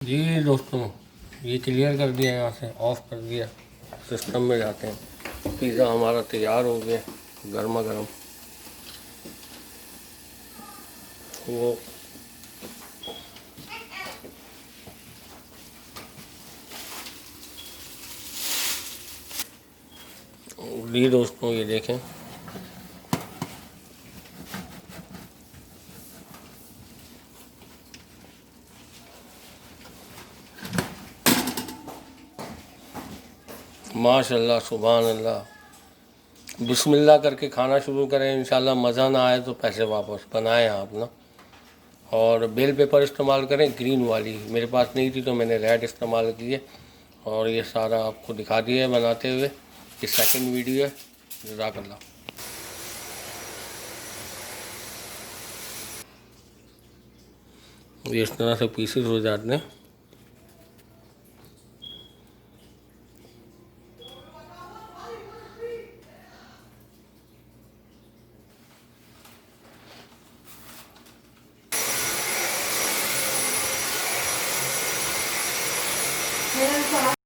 जी दोस्तों, ये क्लियर कर दिया, यहाँ से ऑफ कर दिया। सिस्टम में जाते हैं। पिज़्ज़ा हमारा तैयार हो गया, गर्मा गर्म। वो जी दोस्तों, ये देखें। माशाल्लाह, सुभान अल्लाह। बिस्मिल्लाह करके खाना शुरू करें, इंशाल्लाह मज़ा ना आए तो पैसे वापस। बनाएं आप ना। और बेल पेपर इस्तेमाल करें, ग्रीन वाली। मेरे पास नहीं थी तो मैंने रेड इस्तेमाल की है। और ये सारा आपको दिखा दिया है बनाते हुए। ये सेकंड वीडियो है। जज़ाकल्लाह। ये इस तरह से पीसेस हो जाते हैं।